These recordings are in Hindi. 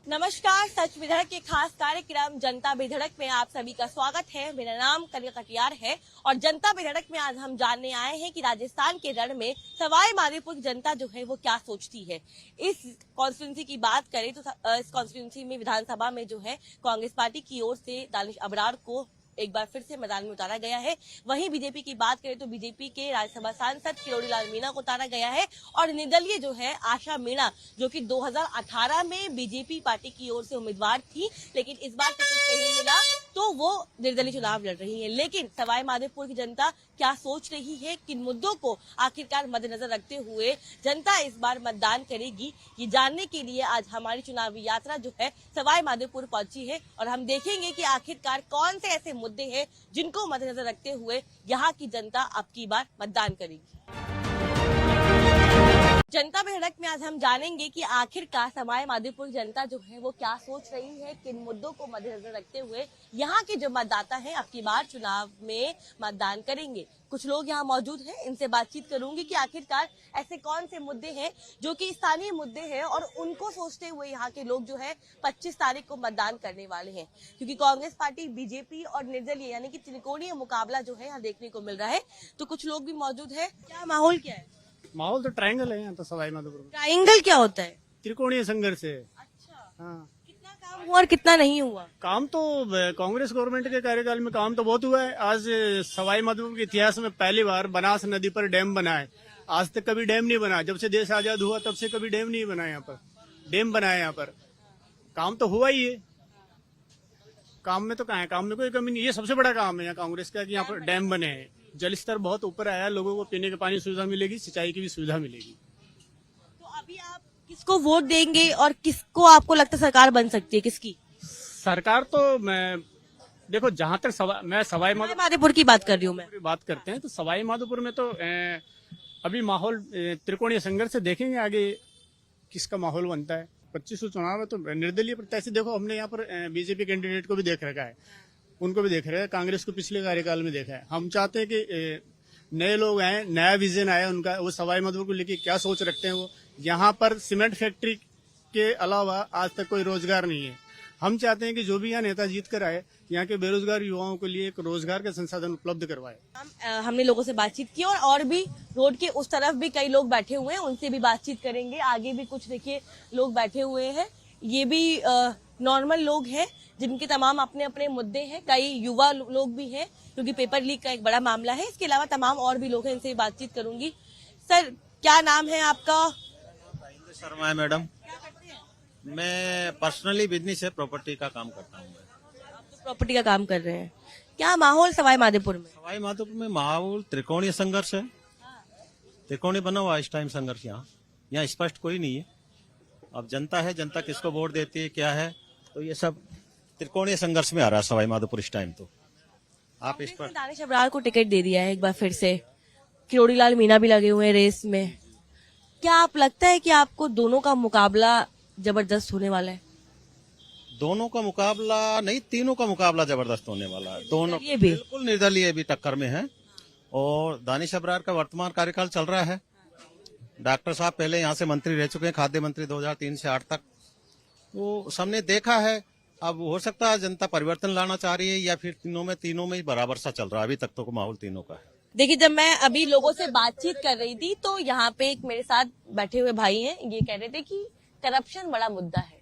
नमस्कार, सच विधड़क के खास कार्यक्रम जनता बेधड़क में आप सभी का स्वागत है। मेरा नाम कनिका कटियार है और जनता बेधड़क में आज हम जानने आए हैं कि राजस्थान के रण में सवाई माधोपुर की जनता जो है वो क्या सोचती है। इस कॉन्स्टिट्यूंसी की बात करें तो इस कॉन्स्टिट्यूंसी में विधानसभा में जो है कांग्रेस पार्टी की ओर से दानिश अबरार को एक बार फिर से मैदान में उतारा गया है। वहीं बीजेपी की बात करें तो बीजेपी के राज्यसभा सांसद किरोड़ीलाल मीणा को उतारा गया है और निर्दलीय जो है आशा मीणा, जो कि 2018 में बीजेपी पार्टी की ओर से उम्मीदवार थी, लेकिन इस बार टिकट नहीं मिला तो वो निर्दलीय चुनाव लड़ रही है। लेकिन सवाई माधोपुर की जनता क्या सोच रही है, किन मुद्दों को आखिरकार मद्देनजर रखते हुए जनता इस बार मतदान करेगी, ये जानने के लिए आज हमारी चुनावी यात्रा जो है सवाई माधोपुर पहुंची है और हम देखेंगे कि आखिरकार कौन से ऐसे मुद्दे हैं जिनको मद्देनजर रखते हुए यहाँ की जनता अब की बार मतदान करेगी। जनता बेधड़क में आज हम जानेंगे कि आखिरकार सवाई माधोपुर की जनता जो है वो क्या सोच रही है, किन मुद्दों को मद्देनजर रखते हुए यहाँ के जो मतदाता हैं अब की बार चुनाव में मतदान करेंगे। कुछ लोग यहाँ मौजूद हैं, इनसे बातचीत करूंगी कि आखिरकार ऐसे कौन से मुद्दे हैं जो कि स्थानीय मुद्दे हैं और उनको सोचते हुए यहाँ के लोग जो है 25 तारीख को मतदान करने वाले हैं। क्योंकि कांग्रेस पार्टी, बीजेपी और निर्दलीय यानी कि त्रिकोणीय मुकाबला जो है यहाँ देखने को मिल रहा है। तो कुछ लोग भी मौजूद है। क्या माहौल क्या है? माहौल तो ट्रायंगल है यहाँ तो सवाई माधोपुर में। ट्रायंगल क्या होता है? त्रिकोणीय संघर्ष है। अच्छा, हाँ, कितना काम हुआ और कितना नहीं हुआ? काम तो कांग्रेस गवर्नमेंट के कार्यकाल में काम तो बहुत हुआ है। आज सवाई माधोपुर के इतिहास में पहली बार बनास नदी पर डैम बना है। आज तक कभी डैम नहीं बना। जब से देश आजाद हुआ तब से कभी डैम नहीं बना। यहाँ पर डैम बनाया। यहाँ पर काम तो हुआ ही है। काम में तो कहाँ है, काम में कोई कमी नहीं। ये सबसे बड़ा काम है यहाँ कांग्रेस का कि यहाँ पर डैम बने हैं। जल स्तर बहुत ऊपर आया है, लोगों को पीने के पानी सुविधा मिलेगी, सिंचाई की भी सुविधा मिलेगी। तो अभी आप किसको वोट देंगे और किसको आपको लगता है सरकार बन सकती है? किसकी सरकार तो मैं देखो, जहां तक मैं सवाई माधोपुर की बात कर रही हूँ। मैं बात करते हैं तो सवाई माधोपुर में तो अभी माहौल त्रिकोणीय संघर्ष से देखेंगे आगे किसका माहौल बनता है। 25 चुनाव है तो निर्दलीय प्रत्याशी देखो, हमने यहाँ पर बीजेपी कैंडिडेट को भी देख रखा है, उनको भी देख रहे हैं, कांग्रेस को पिछले कार्यकाल में देखा है। हम चाहते हैं कि नए लोग आए, नया विजन आए उनका। वो सवाई माधोपुर को लेके क्या सोच रखते हैं। वो यहाँ पर सीमेंट फैक्ट्री के अलावा आज तक कोई रोजगार नहीं है। हम चाहते हैं कि जो भी यहाँ नेता जीत कर आए, यहाँ के बेरोजगार युवाओं के लिए एक रोजगार का संसाधन उपलब्ध करवाए। हमने लोगों से बातचीत की और भी रोड के उस तरफ भी कई लोग बैठे हुए हैं, उनसे भी बातचीत करेंगे। आगे भी कुछ देखिए लोग बैठे हुए हैं, ये भी नॉर्मल लोग हैं जिनके तमाम अपने अपने मुद्दे हैं। कई युवा लोग भी हैं क्योंकि पेपर लीक का एक बड़ा मामला है। इसके अलावा तमाम और भी लोग हैं, इनसे बातचीत करूंगी। सर, क्या नाम है आपका? शर्मा है मैडम। मैं पर्सनली बिजनेस है, प्रॉपर्टी का काम करता हूँ। आप तो प्रॉपर्टी का काम कर रहे हैं। क्या माहौल सवाई माधोपुर में? सवाई माधोपुर में माहौल त्रिकोणीय संघर्ष है। त्रिकोणीय बना हुआ इस टाइम संघर्ष। यहाँ स्पष्ट कोई नहीं है। अब जनता है, जनता किसको वोट देती है क्या है, तो ये सब त्रिकोणीय संघर्ष में आ रहा है सवाई माधोपुर इस टाइम। तो आप इस पर दानिश अबरार को टिकट दे दिया है एक बार फिर से। किरोड़ीलाल मीणा भी लगे हुए हैं रेस में। क्या आप लगता है कि आपको दोनों का मुकाबला जबरदस्त होने वाला है? दोनों का मुकाबला नहीं, तीनों का मुकाबला जबरदस्त होने वाला है। दोनों ये भी बिल्कुल निर्दलीय भी टक्कर में है। और दानिश अबरार का वर्तमान कार्यकाल चल रहा है। डॉक्टर साहब पहले यहाँ से मंत्री रह चुके हैं, खाद्य मंत्री 2003 से 8 तक। वो सबने देखा है। अब हो सकता है जनता परिवर्तन लाना चाह रही है या फिर तीनों में ही बराबर सा चल रहा है। अभी तक तो माहौल तीनों का है। देखिए, जब मैं अभी लोगों से बातचीत कर रही थी तो यहाँ पे एक मेरे साथ बैठे हुए भाई हैं, ये कह रहे थे कि करप्शन बड़ा मुद्दा है।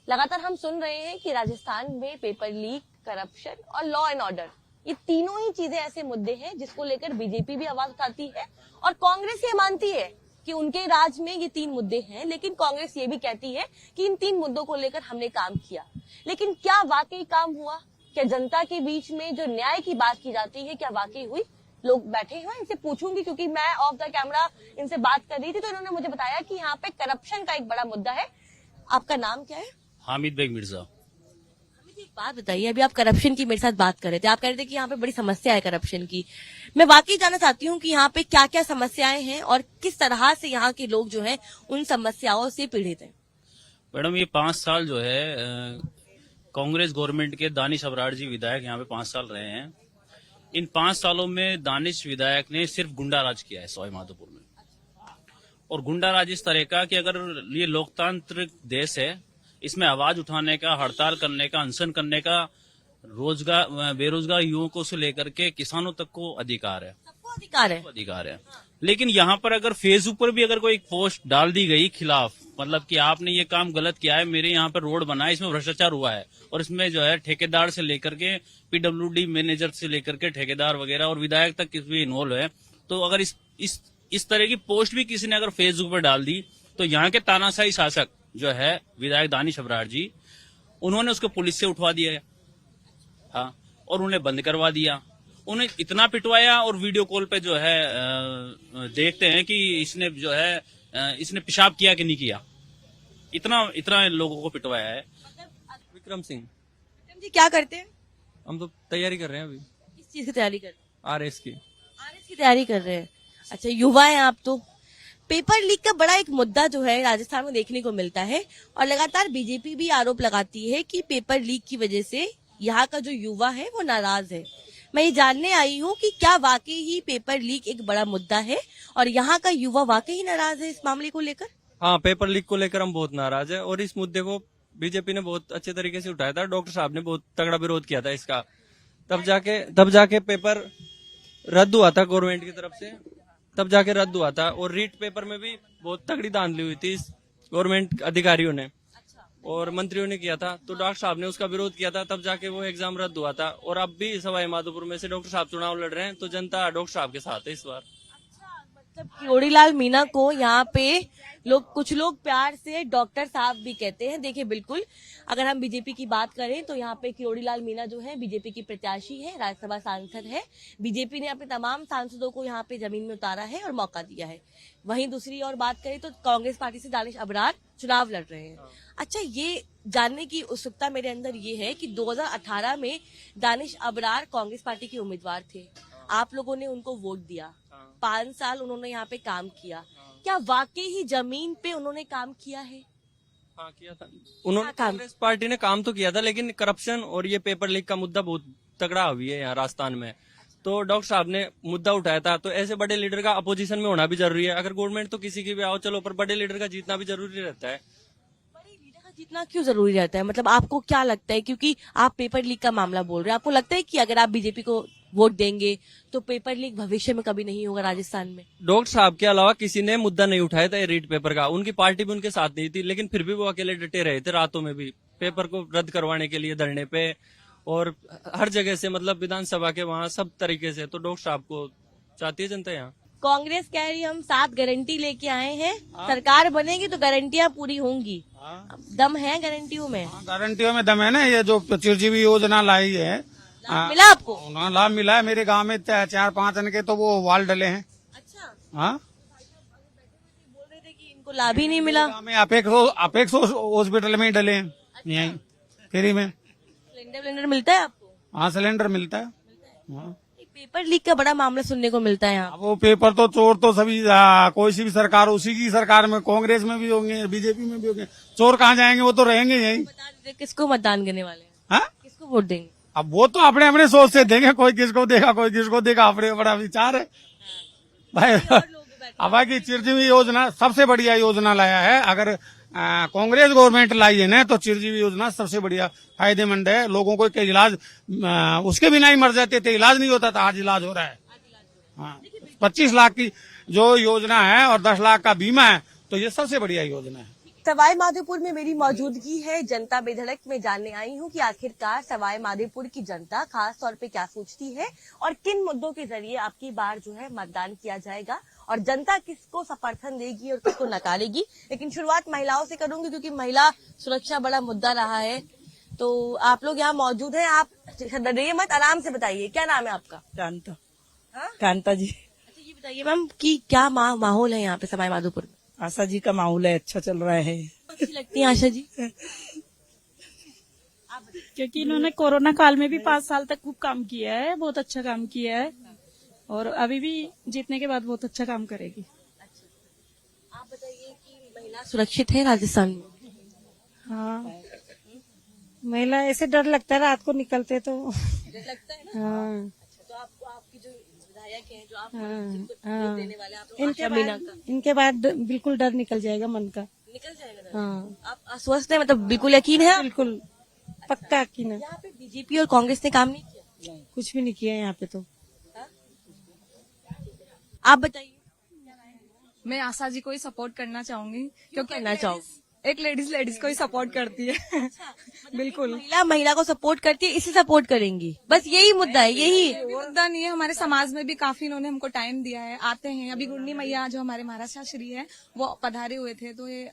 लगातार हम सुन रहे हैं कि राजस्थान में पेपर लीक, करप्शन और लॉ एंड ऑर्डर, ये तीनों ही चीजें ऐसे मुद्दे हैं जिसको लेकर बीजेपी भी आवाज उठाती है और कांग्रेस ये मानती है कि उनके राज में ये 3 मुद्दे हैं। लेकिन कांग्रेस ये भी कहती है कि इन 3 मुद्दों को लेकर हमने काम किया। लेकिन क्या वाकई काम हुआ? क्या जनता के बीच में जो न्याय की बात की जाती है क्या वाकई हुई? लोग बैठे हुए, इनसे पूछूंगी क्योंकि मैं ऑफ द कैमरा इनसे बात कर रही थी तो इन्होंने मुझे बताया कि यहाँ पे करप्शन का एक बड़ा मुद्दा है। आपका नाम क्या है? हामिद बेग मिर्जा। एक बात बताइए, अभी आप करप्शन की मेरे साथ बात कर रहे थे, आप कह रहे थे कि यहाँ पे बड़ी समस्या है करप्शन की। मैं वाकई जानना चाहती हूँ कि यहाँ पे क्या क्या समस्याएं हैं और किस तरह से यहाँ के लोग जो हैं उन समस्याओं से पीड़ित हैं। मैडम, ये 5 साल जो है कांग्रेस गवर्नमेंट के दानिश अबरार जी विधायक यहाँ पे 5 साल रहे हैं। इन 5 सालों में दानिश विधायक ने सिर्फ गुंडा राज किया है सवाई माधोपुर में। और गुंडा राज इस तरह का कि अगर ये लोकतांत्रिक देश है, इसमें आवाज उठाने का, हड़ताल करने का, अनशन करने का, रोजगार बेरोजगार युवकों से लेकर के किसानों तक को अधिकार है, सबको अधिकार है। अधिकार है। लेकिन यहाँ पर अगर फेसबुक पर भी अगर कोई पोस्ट डाल दी गई खिलाफ, मतलब कि आपने ये काम गलत किया है, मेरे यहाँ पर रोड बना है, इसमें भ्रष्टाचार हुआ है, और इसमें जो है ठेकेदार से लेकर के पीडब्ल्यूडी मैनेजर से लेकर के ठेकेदार वगैरह और विधायक तक किसी भी इन्वॉल्व है, तो अगर इस तरह की पोस्ट भी किसी ने अगर फेसबुक पर डाल दी, तो यहाँ के तानाशाही शासक जो है विधायक दानिश अबरार जी, उन्होंने उसको पुलिस से उठवा दिया, हाँ, और उन्हें बंद करवा दिया। उन्हें इतना पिटवाया, और वीडियो कॉल पे जो है देखते हैं कि इसने जो है इसने पेशाब किया कि नहीं किया, इतना लोगों को पिटवाया है। विक्रम सिंह। विक्रम जी क्या करते हैं? हम तो तैयारी कर रहे हैं अभी किस चीज की तैयारी कर रहे हैं? आरएस की। आरएस की तैयारी कर रहे हैं। अच्छा, युवा हैं आप तो। पेपर लीक का बड़ा एक मुद्दा जो है राजस्थान में देखने को मिलता है, और लगातार बीजेपी भी आरोप लगाती है कि पेपर लीक की वजह से यहाँ का जो युवा है वो नाराज है। मैं ये जानने आई हूँ कि क्या वाकई ही पेपर लीक एक बड़ा मुद्दा है और यहाँ का युवा वाकई ही नाराज है इस मामले को लेकर? हाँ, पेपर लीक को लेकर हम बहुत नाराज है, और इस मुद्दे को बीजेपी ने बहुत अच्छे तरीके से उठाया था। डॉक्टर साहब ने बहुत तगड़ा विरोध किया था इसका, तब जाके पेपर रद्द हुआ था गवर्नमेंट की तरफ से, तब जाके रद्द हुआ था। और रीट पेपर में भी बहुत तगड़ी धांधली हुई थी गवर्नमेंट अधिकारियों ने और मंत्रियों ने किया था, तो डॉक्टर साहब ने उसका विरोध किया था, तब जाके वो एग्जाम रद्द हुआ था। और अब भी सवाई माधोपुर में से डॉक्टर साहब चुनाव लड़ रहे हैं, तो जनता डॉक्टर साहब के साथ है इस बार। मतलब किरोड़ीलाल मीणा को यहाँ पे कुछ लोग प्यार से डॉक्टर साहब भी कहते हैं। देखिए, बिल्कुल अगर हम बीजेपी की बात करें तो यहाँ पे किरोड़ीलाल मीणा जो है बीजेपी की प्रत्याशी है, राज्यसभा सांसद है। बीजेपी ने अपने तमाम सांसदों को यहाँ पे जमीन में उतारा है और मौका दिया है। वहीं दूसरी ओर बात करें तो कांग्रेस पार्टी से दानिश अबरार चुनाव लड़ रहे हैं। अच्छा, ये जानने की उत्सुकता मेरे अंदर ये है कि 2018 में दानिश अबरार कांग्रेस पार्टी के उम्मीदवार थे, आप लोगों ने उनको वोट दिया, 5 साल उन्होंने यहाँ पे काम किया, क्या वाकई ही जमीन पे उन्होंने काम किया है? हाँ, किया था उन्होंने। कांग्रेस पार्टी ने काम तो किया था, लेकिन करप्शन और ये पेपर लीक का मुद्दा बहुत तगड़ा हुई है यहाँ राजस्थान में, तो डॉक्टर साहब ने मुद्दा उठाया था। तो ऐसे बड़े लीडर का अपोजिशन में होना भी जरूरी है। अगर गवर्नमेंट तो किसी की भी आओ चलो, पर बड़े लीडर का जीतना भी जरूरी रहता है। बड़े लीडर का जीतना क्यों जरूरी रहता है? मतलब आपको क्या लगता है, क्योंकि आप पेपर लीक का मामला बोल रहे हैं, आपको लगता है कि अगर आप बीजेपी को वोट देंगे तो पेपर लीक भविष्य में कभी नहीं होगा राजस्थान में? डॉक्टर साहब के अलावा किसी ने मुद्दा नहीं उठाया था रीट पेपर का, उनकी पार्टी भी उनके साथ नहीं थी, लेकिन फिर भी वो अकेले डटे रहे थे, रातों में भी पेपर को रद्द करवाने के लिए धरने पे, और हर जगह से, मतलब विधानसभा के वहाँ सब तरीके से। तो डॉक्टर साहब को चाहती है जनता यहाँ। कांग्रेस कह रही हम 7 गारंटी लेके आए हैं, सरकार बनेगी तो गारंटियां पूरी होंगी, दम है गारंटियों में? गारंटियों में दम है ना। ये जो चिरजीवी योजना लाई है, लाभ मिला आपको? लाभ मिला है। मेरे गांव में 4-5 जन के तो वो वाल डले हैं। अच्छा, हाँ, बोल रहे थे कि इनको लाभ ही नहीं मिला। गांव में अपेक्स हॉस्पिटल में ही डले हैं, यहीं फ्री में। सिलेंडर मिलता है आपको? हाँ, सिलेंडर मिलता है। हाँ। पेपर लीक का बड़ा मामला सुनने को मिलता है यहाँ। अब वो पेपर तो चोर तो सभी कोई सी भी सरकार, उसी की सरकार में, कांग्रेस में भी होंगे, बीजेपी में भी होंगे। चोर कहाँ जाएंगे, वो तो रहेंगे यहीं। बता दीजिए किसको मतदान करने वाले हैं? हाँ, किसको वोट देंगे? अब वो तो अपने अपने सोच से देंगे, कोई किसको देगा कोई किसको देगा, अपने बड़ा विचार है भाई। अब बाकी चिरजीवी योजना सबसे बढ़िया योजना लाया है। अगर कांग्रेस गवर्नमेंट लाई है ना, तो चिरजीवी योजना सबसे बढ़िया फायदेमंद है। लोगों को इलाज उसके बिना ही मर जाते थे, इलाज नहीं होता था, आज इलाज हो रहा है। हाँ, 25 लाख की जो योजना है और 10 लाख का बीमा है, तो ये सबसे बढ़िया योजना है। सवाई माधोपुर में मेरी मौजूदगी है जनता बेधड़क में जानने आई हूँ कि आखिरकार सवाई माधोपुर की जनता खास तौर पे क्या सोचती है और किन मुद्दों के जरिए आपकी बार जो है मतदान किया जाएगा और जनता किसको समर्थन देगी और किसको नकारेगी। लेकिन शुरुआत महिलाओं से करूंगी क्योंकि महिला सुरक्षा बड़ा मुद्दा रहा है। तो आप लोग यहाँ मौजूद हैं, आप डरिए मत, आराम से बताइए क्या नाम है आपका? कांता। हाँ? कांता जी। अच्छा, ये बताइए मैम कि क्या माहौल है यहाँ पे सवाई माधोपुर में? आशा जी का माहौल है, अच्छा चल रहा है। अच्छी लगती है आशा जी? क्योंकि इन्होंने कोरोना काल में भी 5 साल तक खूब काम किया है, बहुत अच्छा काम किया है और अभी भी जीतने के बाद बहुत अच्छा काम करेगी। आप बताइए कि महिला सुरक्षित है राजस्थान में? हाँ, महिला ऐसे डर लगता है रात को निकलते तो। डर लगता है ना? हाँ। अच्छा, तो आपको आपकी जो विधायक हैं, जो आप हाँ, जिनको हाँ। वोट देने वाले हैं, आप लोग आशा मीणा का इनके बाद बिल्कुल डर निकल जाएगा मन का। निकल जाएगा। हाँ आप आश्वस्त है, मतलब बिल्कुल यकीन है? बिल्कुल पक्का कि ना, यहाँ पे बीजेपी और कांग्रेस ने काम नहीं किया? कुछ भी नहीं किया यहाँ पे तो। आप बताइए, मैं आशा जी को ही सपोर्ट करना चाहूंगी क्योंकि करना चाहोगे? एक लेडीज को ही सपोर्ट करती है। बिल्कुल महिला को सपोर्ट करती है, इसे सपोर्ट करेंगी, बस यही मुद्दा है, यही मुद्दा नहीं है। हमारे समाज में भी काफी इन्होंने हमको टाइम दिया है, आते हैं। अभी गुंडी मैया जो हमारे महाराष्ट्र श्री है वो पधारे हुए थे, तो ये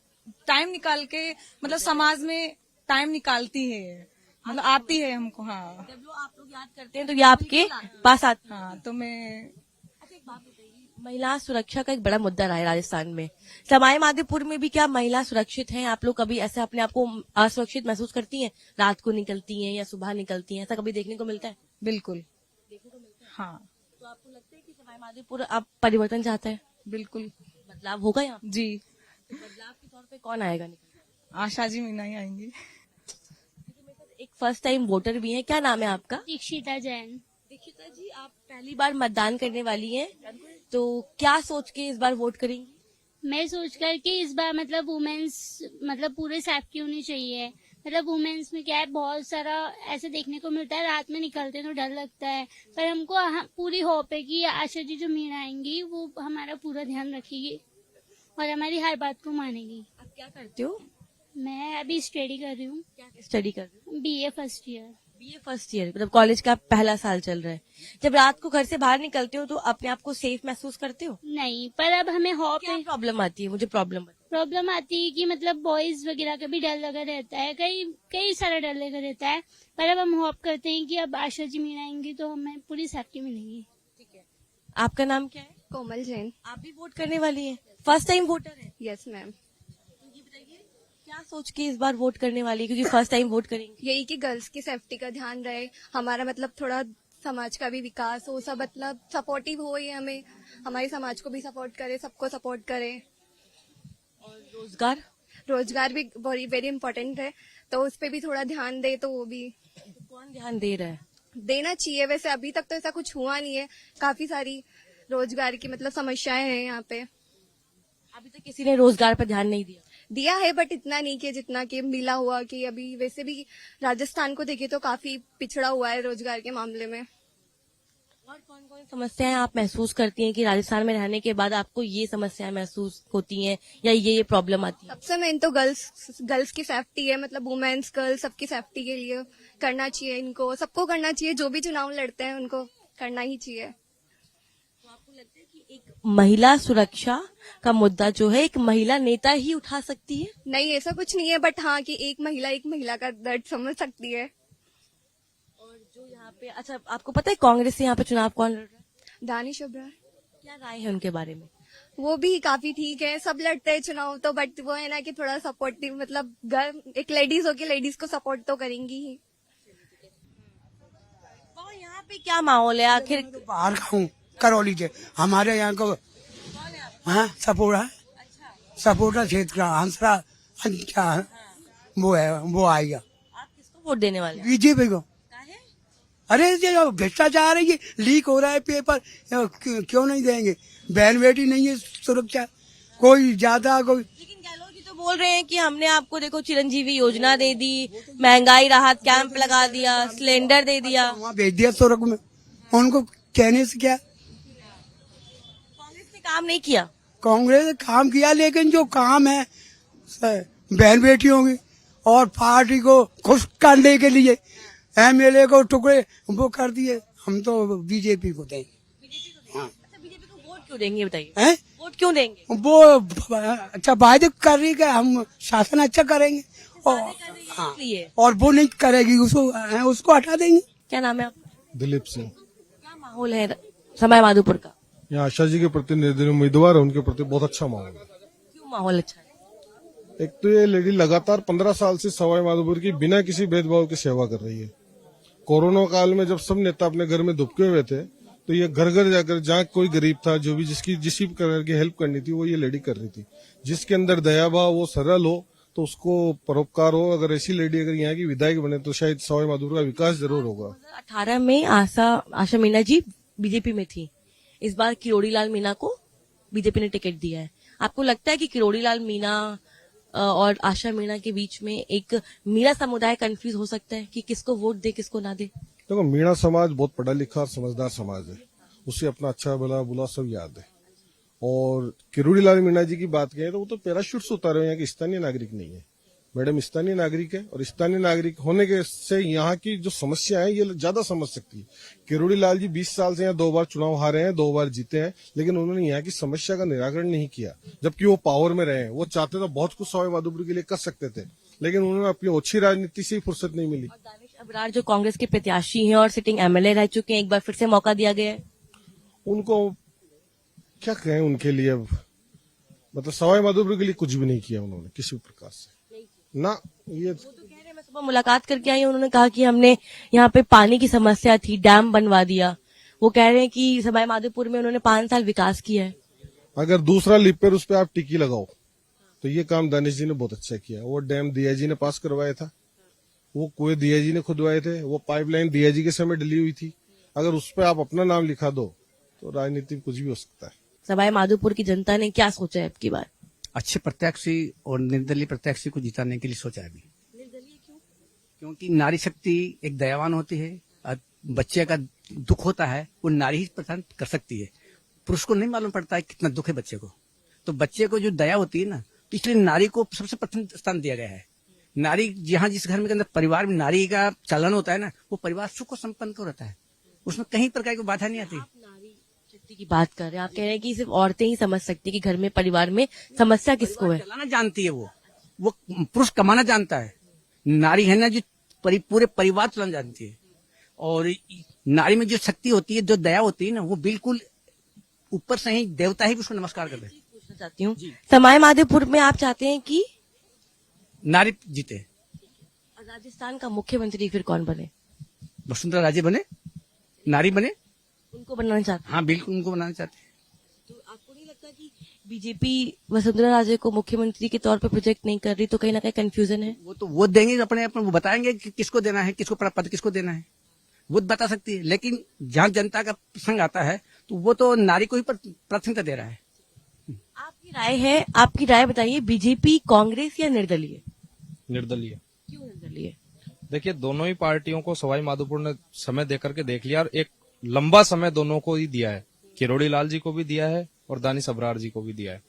टाइम निकाल के मतलब समाज में टाइम निकालती है, मतलब आती है हमको। हाँ जब आप लोग याद करते हैं तो ये आपके पास आते हैं। हाँ, तो मैं महिला सुरक्षा का एक बड़ा मुद्दा रहा है राजस्थान में। सवाई माधोपुर में भी क्या महिला सुरक्षित हैं? आप लोग कभी ऐसे अपने आप को असुरक्षित महसूस करती हैं? रात को निकलती हैं या सुबह निकलती हैं, ऐसा कभी देखने को मिलता है? बिल्कुल हाँ तो आपको लगता है कि सवाई माधोपुर अब परिवर्तन चाहता है? बिल्कुल बदलाव होगा यहाँ पे? जी। तो बदलाव के तौर पे कौन आएगा निकल? आशा जी मीना ही आएंगी। एक फर्स्ट टाइम वोटर भी हैं, क्या नाम है आपका? दीक्षिता जैन। दीक्षिता जी, आप पहली बार मतदान करने वाली हैं, तो क्या सोच के इस बार वोट करेंगी? मैं सोच कर कि इस बार मतलब वुमेन्स मतलब पूरे सेफ्टी होनी चाहिए। मतलब वुमेन्स में क्या है, बहुत सारा ऐसे देखने को मिलता है, रात में निकलते हैं तो डर लगता है, पर हमको पूरी होप है कि आशा जी जो मीना आएंगी वो हमारा पूरा ध्यान रखेगी और हमारी हर बात को मानेगी। आप क्या करते हो? मैं अभी स्टडी कर रही हूँ, क्या स्टडी कर रहे हो? BA first year. BA first year, मतलब कॉलेज का पहला साल चल रहा है। जब रात को घर से बाहर निकलते हो तो अपने आप को सेफ महसूस करते हो? नहीं, पर अब हमें होप क्या है। प्रॉब्लम आती है? मुझे प्रॉब्लम आती है कि मतलब बॉयज वगैरह का भी डर लगा रहता है, कई सारा डर लगा रहता है, पर अब हम होप करते हैं कि अब आशा जी मीना आएंगी तो हमें पूरी सेफ्टी मिलेगी। आपका नाम क्या है? कोमल जैन। आप भी वोट करने वाली हैं? फर्स्ट टाइम वोटर है? Yes ma'am. तो ये बताइए, क्या सोच के इस बार वोट करने वाली है? क्योंकि फर्स्ट टाइम वोट करेंगे। यही कि गर्ल्स की सेफ्टी का ध्यान रहे, हमारा मतलब थोड़ा समाज का भी विकास हो, सब मतलब सपोर्टिव हो, ये हमें हमारे समाज को भी सपोर्ट करे, सबको सपोर्ट करे। और रोजगार भी वेरी इंपॉर्टेंट है, तो उस पर भी थोड़ा ध्यान दे तो वो भी कौन ध्यान दे रहा है? देना चाहिए। वैसे अभी तक तो ऐसा कुछ हुआ नहीं है, काफी सारी रोजगार की मतलब समस्याएं हैं यहाँ पे। अभी तक किसी ने रोजगार पर ध्यान नहीं दिया है, बट इतना नहीं कि जितना कि मिला हुआ कि अभी। वैसे भी राजस्थान को देखे तो काफी पिछड़ा हुआ है रोजगार के मामले में। और कौन कौन समस्याएं आप महसूस करती हैं कि राजस्थान में रहने के बाद आपको ये समस्याएं महसूस होती हैं या ये प्रॉब्लम आती है? सबसे मेन तो गर्ल्स की सेफ्टी है, मतलब वुमेन्स गर्ल्स सबकी सेफ्टी के लिए करना चाहिए, इनको सबको करना चाहिए। जो भी चुनाव लड़ते हैं उनको करना ही चाहिए। तो आपको लगता है कि एक महिला सुरक्षा का मुद्दा जो है एक महिला नेता ही उठा सकती है? नहीं, ऐसा कुछ नहीं है, बट हाँ कि एक महिला का दर्द समझ सकती है। और जो यहाँ पे, अच्छा आपको पता है कांग्रेस से यहाँ पे चुनाव कौन लड़ रहा है? दानिश अब्रार। क्या राय है उनके बारे में? वो भी काफी ठीक है, सब लड़ते हैं चुनाव तो, बट वो है ना कि थोड़ा सपोर्टिव, मतलब एक लेडीज होके लेडीज को सपोर्ट तो करेंगी ही। और यहाँ पे क्या माहौल है आखिर? बाहर का हूँ, करौली से। हमारे यहाँ को हाँ सपोरा सपोर्टा क्षेत्र का हंसरा क्या वो है, वो आएगा। आप किसको वोट देने वाले हैं? बीजेपी को। काहे? अरे ये भ्रष्टाचार है, ये लीक हो रहा है पेपर, क्यों नहीं देंगे? बहन बेटी नहीं है सुरक्षा, कोई ज्यादा कोई। लेकिन गहलोत जी तो बोल रहे हैं कि हमने आपको देखो चिरंजीवी योजना दे दी, महंगाई राहत कैंप लगा दिया, सिलेंडर दे दिया। वहाँ भेज दिया सुरख में, उनको कहने से क्या? कांग्रेस ने काम नहीं किया? कांग्रेस ने काम किया, लेकिन जो काम है बहन बेटियों की और पार्टी को खुश करने के लिए MLA को टुकड़े वो कर दिए। हम तो बीजेपी को देंगे। हाँ। अच्छा, बीजेपी को वोट क्यों देंगे बताइए? हैं? वोट क्यों देंगे? वो अच्छा वायदे कर रही है, हम शासन अच्छा करेंगे और हाँ, इसलिए और वो नहीं करेगी उसको हटा देंगे। क्या नाम है आपका? दिलीप सिंह। क्या माहौल है सवाई माधोपुर का? यहाँ आशा जी के प्रति निर्दलीय उम्मीदवार है, उनके प्रति बहुत अच्छा माहौल है। क्यों माहौल अच्छा है? एक तो ये लेडी लगातार 15 साल से सवाई माधोपुर की बिना किसी भेदभाव की सेवा कर रही है। कोरोना काल में जब सब नेता अपने घर में दुबके हुए थे, तो ये घर घर जाकर जहाँ कोई गरीब था, जो भी जिसी प्रकार की हेल्प करनी थी, वो ये लेडी कर रही थी। जिसके अंदर दया भाव, वो सरल हो तो उसको परोपकार हो। अगर ऐसी लेडी अगर यहाँ की विधायक बने तो शायद सवाई माधोपुर का विकास जरूर होगा। 2018 में आशा मीना जी बीजेपी में थी, इस बार किरोड़ी लाल मीना को बीजेपी ने टिकट दिया है। आपको लगता है कि किरोड़ी लाल मीना और आशा मीणा के बीच में एक मीणा समुदाय कंफ्यूज हो सकता है कि किसको वोट दे किसको ना दे? देखो, मीणा समाज बहुत पढ़ा लिखा और समझदार समाज है, उसे अपना अच्छा भला बुला सब याद है। और किरोड़ी लाल मीणा जी की बात करें तो वो तो पैराशूट से उतारे हुए हैं कि स्थानीय नागरिक नहीं है। मैडम स्थानीय नागरिक है और स्थानीय नागरिक होने के से यहाँ की जो समस्या है ये ज्यादा समझ सकती है। किरोड़ी लाल जी 20 साल से यहाँ 2 बार चुनाव हारे हैं, 2 बार जीते हैं, लेकिन उन्होंने यहाँ की समस्या का निराकरण नहीं किया, जबकि वो पावर में रहे हैं। वो चाहते तो बहुत कुछ सवाई माधोपुर के लिए कर सकते थे, लेकिन उन्होंने अपनी ओछी राजनीति से ही फुर्सत नहीं मिली। दानिश अबरार जो कांग्रेस के प्रत्याशी हैं और सिटिंग एमएलए रह चुके हैं, एक बार फिर से मौका दिया गया है। उनको क्या कहें, उनके लिए अब मतलब सवाई माधोपुर के लिए कुछ भी नहीं किया उन्होंने किसी प्रकार से ना। ये वो तो कह रहे हैं, मैं सुबह मुलाकात करके आई, उन्होंने कहा कि हमने यहाँ पे पानी की समस्या थी, डैम बनवा दिया। वो कह रहे हैं कि सवाई माधोपुर में उन्होंने 5 साल विकास किया है। अगर दूसरा लिप पर उस पर आप टिकी लगाओ तो ये काम दानिश जी ने बहुत अच्छा किया। वो डैम दिया जी ने पास करवाया था, वो कुएं दिया जी ने खुदवाए थे, वो पाइपलाइन दिया जी के समय डली हुई थी। अगर उस पर आप अपना नाम लिखा दो तो राजनीति में कुछ भी हो सकता है। सवाई माधोपुर की जनता ने क्या सोचा है अब की बार? अच्छे प्रत्याशी और निर्दलीय प्रत्याशी को जिताने के लिए सोचा है अभी। निर्दलीय क्यों? क्योंकि नारी शक्ति एक दयावान होती है और बच्चे का दुख होता है वो नारी ही प्रदान कर सकती है। पुरुष को नहीं मालूम पड़ता है कितना दुख है बच्चे को, तो बच्चे को जो दया होती है ना, तो इसलिए नारी को सबसे प्रथम स्थान दिया गया है। नारी जहाँ जिस घर में के अंदर परिवार में नारी का चलन होता है ना, वो परिवार सुख को संपन्न को रहता है, उसमें कहीं प्रकार की बाधा नहीं आती। नारी शक्ति की बात कर रहे हैं, आप कह रहे हैं कि सिर्फ औरतें ही समझ सकती है कि घर में परिवार में समस्या किसको है। चलाना जानती है वो पुरुष कमाना जानता है। नारी है ना जो पूरे परिवार चलाना जानती है। और नारी में जो शक्ति होती है, जो दया होती है ना, वो बिल्कुल ऊपर से ही देवता ही उसको नमस्कार कर रहे हैं। पूछना चाहती हूँ, सवाई माधोपुर में आप चाहते हैं कि नारी जीते और राजस्थान का मुख्यमंत्री फिर कौन बने? वसुंधरा राजे बने, नारी बने, उनको बनाना चाहते हैं? हाँ बिल्कुल उनको बनाना चाहते हैं। तो आपको नहीं लगता कि बीजेपी वसुंधरा राजे को मुख्यमंत्री के तौर पर प्रोजेक्ट नहीं कर रही, तो कहीं ना कहीं कंफ्यूजन है? वो तो वोट देंगे अपने वो बताएंगे कि किसको देना है, किसको पद किसको देना है, वो बता सकती है। लेकिन जहाँ जनता का प्रसंग आता है तो वो तो नारी को ही प्राथमिकता दे रहा है। आपकी राय है, आपकी राय बताइए, बीजेपी, कांग्रेस या निर्दलीय? निर्दलीय। क्यों निर्दलीय? देखिए, दोनों ही पार्टियों को सवाई माधोपुर ने समय देकर के देख लिया और एक लंबा समय दोनों को ही दिया है। किरोड़ी लाल जी को भी दिया है और दानिश अबरार जी को भी दिया है।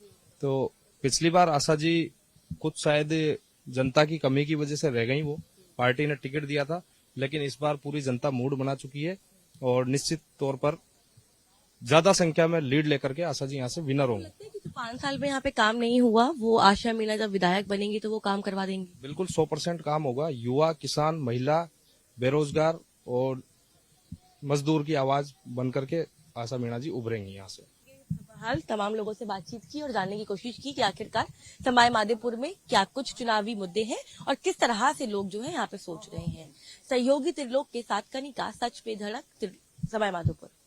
तो पिछली बार आशा जी कुछ शायद जनता की कमी की वजह से रह गई, वो पार्टी ने टिकट दिया था, लेकिन इस बार पूरी जनता मूड बना चुकी है और निश्चित तौर पर ज्यादा संख्या में लीड लेकर के आशा जी यहाँ से विनर होंगे। लगता है कि जो 5 साल में यहाँ पे काम नहीं हुआ, वो आशा मीणा जब विधायक बनेंगी तो वो काम करवा देंगी। बिल्कुल 100% काम होगा। युवा, किसान, महिला, बेरोजगार और मजदूर की आवाज बन करके आशा मीणा जी उभरेंगी यहाँ से। हाल तमाम लोगों से बातचीत की और जानने की कोशिश की कि आखिरकार सवाई माधोपुर में क्या कुछ चुनावी मुद्दे हैं और किस तरह से लोग जो है यहाँ पे सोच रहे हैं। सहयोगी त्रिलोक के साथ कनिका, सच पे धड़क, सवाई माधोपुर।